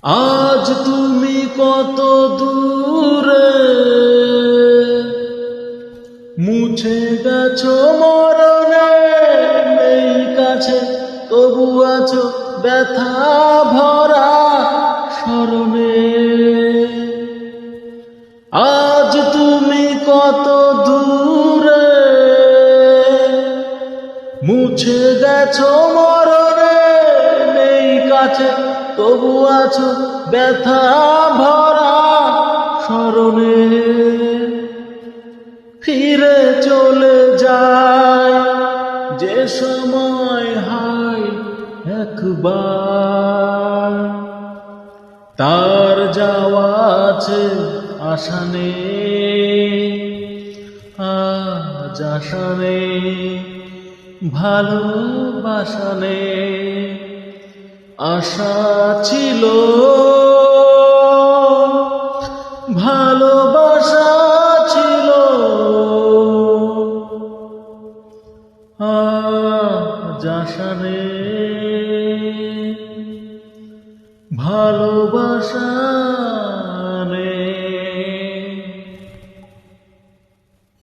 আজ তুমি কত দূরে, মুছে গেছো মরণে, নেই কাছে তবু আছো ব্যথা ভরা স্মরণে। আজ তুমি কত দূরে, মুছে গেছো মরণে, নেই কাছে তবু আছো ব্যথা ভরা স্মরণে। ফিরে চলে যায় যে সময় হায় একবার, তার যাওয়া আছে আশা নেই, আজ আশা নেই, ভালোবাসা নেই। আশা ছিল, ভালোবাসা ছিল, আজ আশা নেই, ভালোবাসা